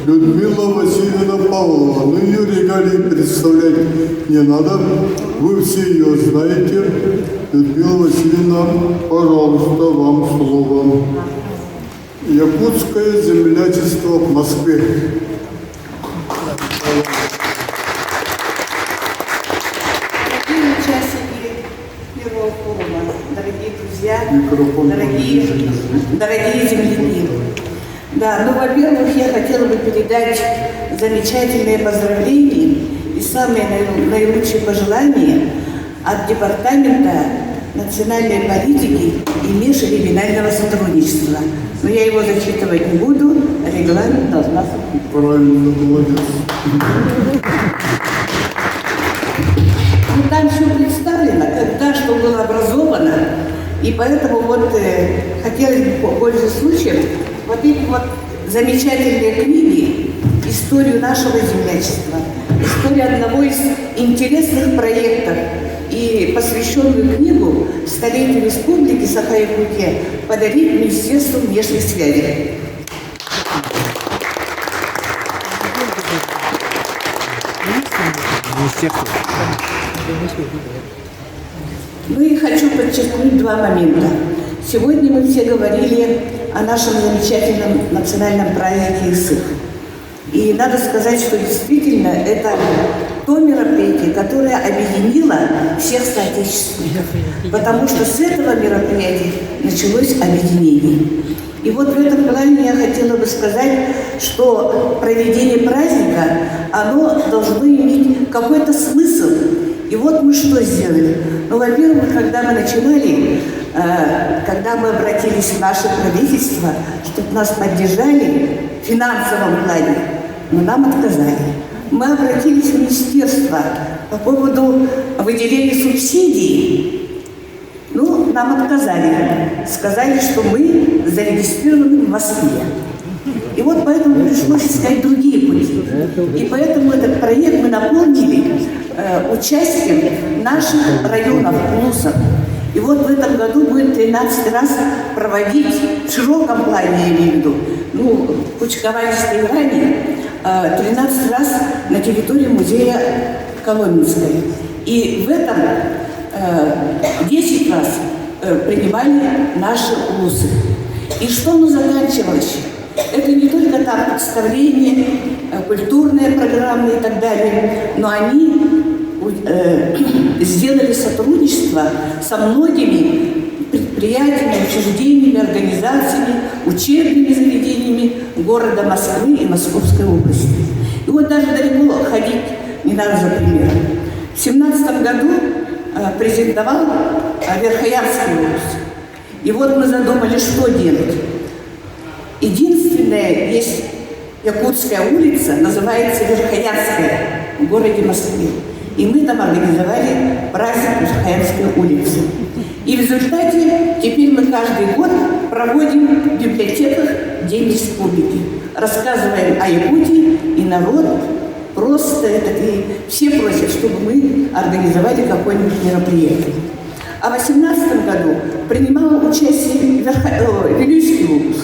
Людмила Васильевна Павлова. Ну, ее регалии представлять не надо. Вы все ее знаете. Людмила Васильевна, пожалуйста, вам слово. Якутское землячество в Москве. Дорогие участники первого форума, дорогие друзья, дорогие земляки. Да, ну, во-первых, я хотела бы передать замечательные поздравления и самые наилучшие пожелания от Департамента национальной политики и межрегионального сотрудничества. Но я его зачитывать не буду, регламент должна быть. Правильно, молодец. Ну, там все представлено, когда что было образовано, и поэтому вот хотелось бы, пользуясь случаем, вот эти вот замечательные книги, историю нашего землячества, историю одного из интересных проектов и посвященную книгу «Столетию Республики Саха-Якутия» подарить Министерству внешних связей. Ну и хочу подчеркнуть два момента. Сегодня мы все говорили о нашем замечательном национальном празднике Исык. И надо сказать, что действительно это то мероприятие, которое объединило всех соотечественников. Потому что с этого мероприятия началось объединение. И вот в этом плане я хотела бы сказать, что проведение праздника, оно должно иметь какой-то смысл. И вот мы что сделали? Ну, во-первых, когда мы начинали, когда мы обратились в наше правительство, чтобы нас поддержали в финансовом плане, но нам отказали. Мы обратились в министерство по поводу выделения субсидий. Ну, нам отказали. Сказали, что мы зарегистрированы в Москве. И вот поэтому пришлось искать другие пути. И поэтому этот проект мы наполнили участием наших районов, плюсов. И вот в этом году будет 13 раз проводить, в широком плане я имею в виду, ну, Кучковальской грани, 13 раз на территории музея Коломенской. И в этом 10 раз принимали наши улусы. И что оно заканчивалось? Это не только там представления, культурные программы и так далее, но они сделали сотрудничество со многими предприятиями, учреждениями, организациями, учебными заведениями города Москвы и Московской области. И вот даже далеко ходить не надо за примером. В 2017 году презентовал Верхоянский улус. И вот мы задумали, что делать. Единственная есть Якутская улица, называется Верхоянская, в городе Москве. И мы там организовали праздник Верхоянской улицы. И в результате теперь мы каждый год проводим в библиотеках День Республики. Рассказываем о Якутии, и народ просто и все просят, чтобы мы организовали какое-нибудь мероприятие. А в 2018 году принимал участие Вилюйский улус.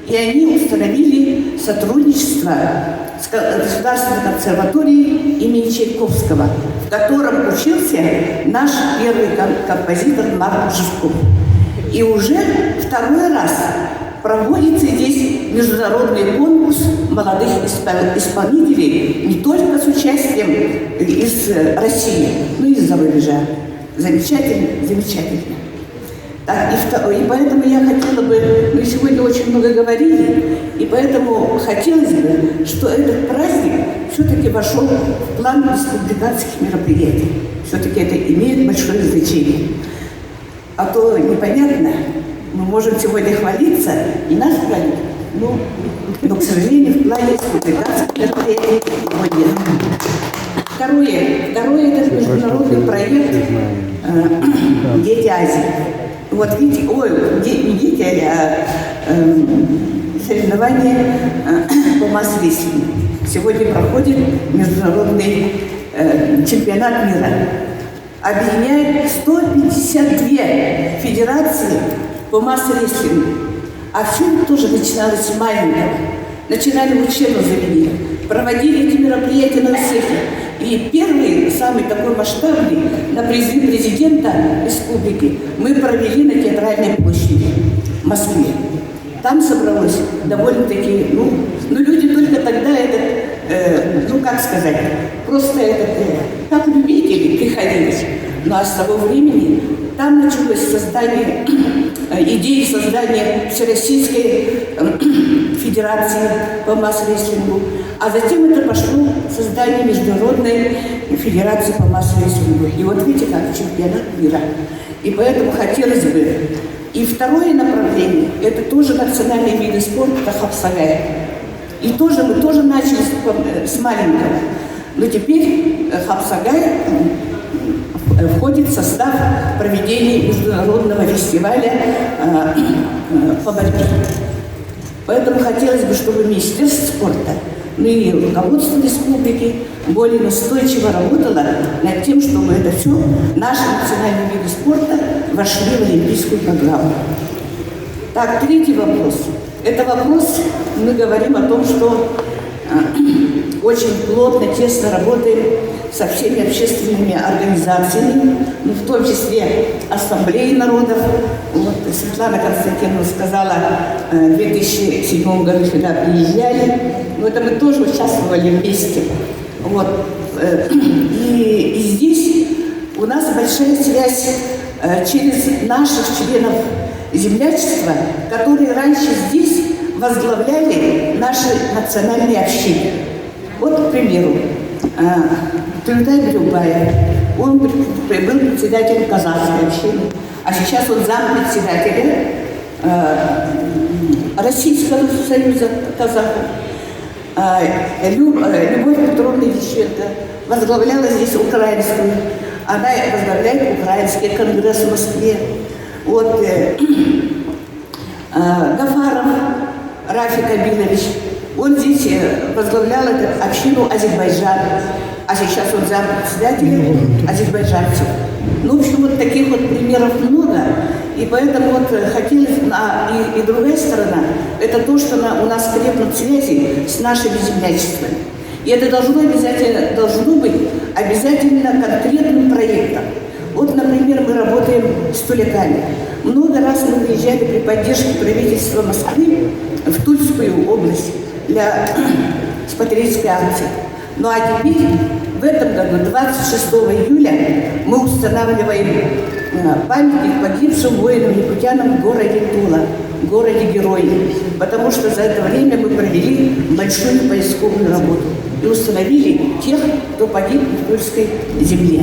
И они установили сотрудничество с Государственной консерваторией имени Чайковского, в котором учился наш первый композитор Марк Живков. И уже второй раз проводится здесь международный конкурс молодых исполнителей, не только с участием из России, но и из-за рубежа. Замечательно, замечательно. Так, и поэтому я хотела бы, мы сегодня очень много говорили, и поэтому хотелось бы, что этот праздник все-таки вошел в план республиканских мероприятий. Все-таки это имеет большое значение. А то непонятно, мы можем сегодня хвалиться, и наш праздник, но, к сожалению, в плане республиканских мероприятий его нет. Второе, это международный проект «Дети Азии». Вот видите, не дети, а соревнования по масс-рестлингу. Сегодня проходит международный чемпионат мира. Объединяет 152 федерации по масс-рестлингу. А все тоже начиналось с маленького. начинали в учебных заведениях, проводили эти мероприятия на всех. И первый, самый такой масштабный, на призыв президента республики, мы провели на Театральной площади в Москве. Там собралось довольно-таки, люди только тогда просто как любители приходили. Ну а с того времени там началось создание, идеи создания Всероссийской Федерации по масс-рестлингу, а затем это пошло создание Международной Федерации по масс-рестлингу. И вот видите, как чемпионат мира. И поэтому хотелось бы. И второе направление, это тоже национальные виды спорта, это хапсагай. И мы тоже начали с маленького. Но теперь хапсагай входит в состав проведения международного фестиваля по борьбе. Поэтому хотелось бы, чтобы Министерство спорта, и руководство республики более настойчиво работало над тем, чтобы это все, наши национальные виды спорта, вошли в олимпийскую программу. Так, третий вопрос. Это вопрос, мы говорим о том, что очень плотно, тесно работаем со всеми общественными организациями, в том числе Ассамблеей народов. Вот Светлана Константиновна сказала, в 2007 году сюда приезжали, но это мы тоже участвовали вместе. Вот. И здесь у нас большая связь через наших членов землячества, которые раньше здесь возглавляли наши национальные общины. Вот, к примеру, Тюльтай Бирюбаев, он был председателем казахской общины, а сейчас он зампредседателя Российского союза казахов. Любовь Петровна Ещенко возглавляла здесь украинскую. Она возглавляет украинский конгресс в Москве. Вот Гафаров Рафик Абилович, он здесь возглавлял эту общину Азербайджана, а сейчас он зампредседатель азербайджанцев. Ну, в общем, вот таких вот примеров много, и поэтому вот хотелось, и другая сторона, это то, что у нас крепнут связи с нашими землячествами. И это должно быть обязательно конкретным проектом. Вот, например, мы работаем с туляками. Много раз мы выезжали при поддержке правительства Москвы в Тульскую область для патриотической акции. Ну а теперь, в этом году, 26 июля, мы устанавливаем памятник погибшим воинам-якутянам в городе Тула, городе-герое. Потому что за это время мы провели большую поисковую работу и установили тех, кто погиб в Тульской земле.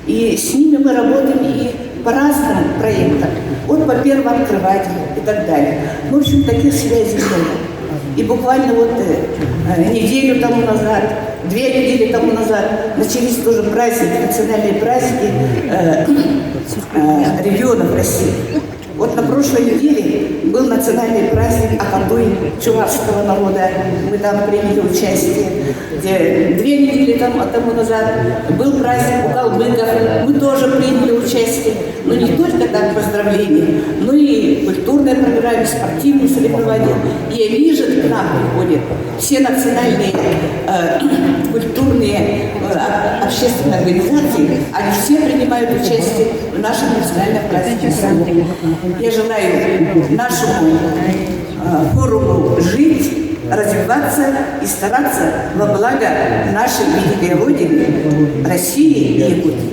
И с ними мы работаем и по разным проектам, вот по первооткрывателю и так далее. В общем, таких связей много. И буквально вот неделю тому назад, 2 недели тому назад начались тоже праздники, национальные праздники регионов России. Вот на прошлой неделе был национальный праздник Акандуй чувашского народа. Мы там приняли участие. 2 недели тому назад был праздник у калмыков. Мы тоже приняли участие. Но не только так поздравления, но и культурные программы, спортивные соревнования. И они же к нам приходят. Все национальные культурные общественные организации, они все принимают участие в нашем национальном празднике. Я желаю нашему форуму жить, развиваться и стараться во благо нашей великой Родины, России и Якутии.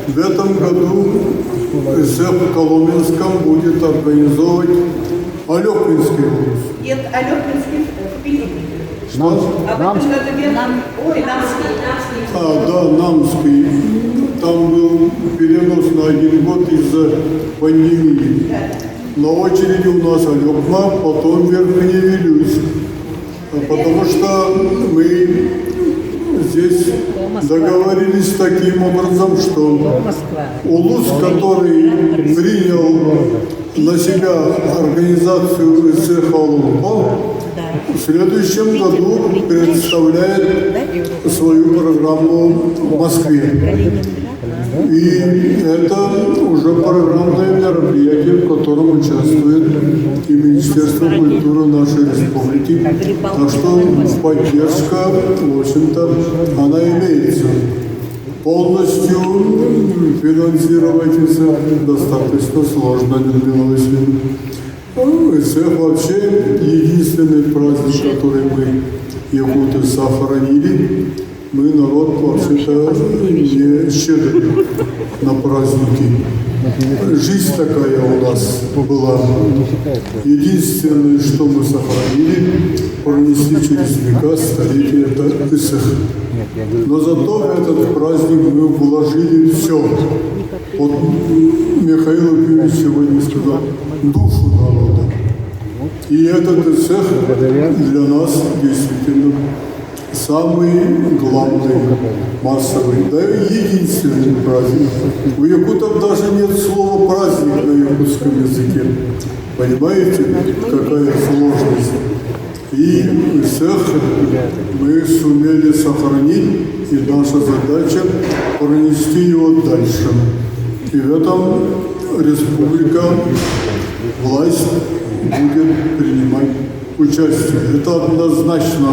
В этом году СЭФ в Коломенском будет организовывать Алёпинский курс. Нет, Алёпинский в Питере. Что? Намский. Да, Намский. Там был перенос на 1 год из-за пандемии. На очереди у нас Алёпма, потом Верхневилюйск. Потому что мы здесь договорились таким образом, что Улус, который принял на себя организацию цеха Лунко, в следующем году представляет свою программу в Москве. И это уже программное мероприятие, в котором участвует и Министерство культуры нашей республики. Так что поддержка, в общем-то, она имеется. Полностью финансировать это достаточно сложно, Людмила Васильевна. СЭФ вообще единственный праздник, который мы, якуты, сохранили. Мы народ вообще-то не щедрый на праздники. Жизнь такая у нас была. Единственное, что мы сохранили, пронесли через века, столетия, это СЭФ. Но зато в этот праздник мы вложили все. Вот Михаил Юрьевич сегодня сказал, душу народа. И этот СЭФ для нас действительно самый главный, массовый, да и единственный праздник. У якутов даже нет слова «праздник» на якутском языке. Понимаете, какая сложность? И всех мы сумели сохранить, и наша задача пронести его дальше. И в этом республика, власть будет принимать участие. Это однозначно.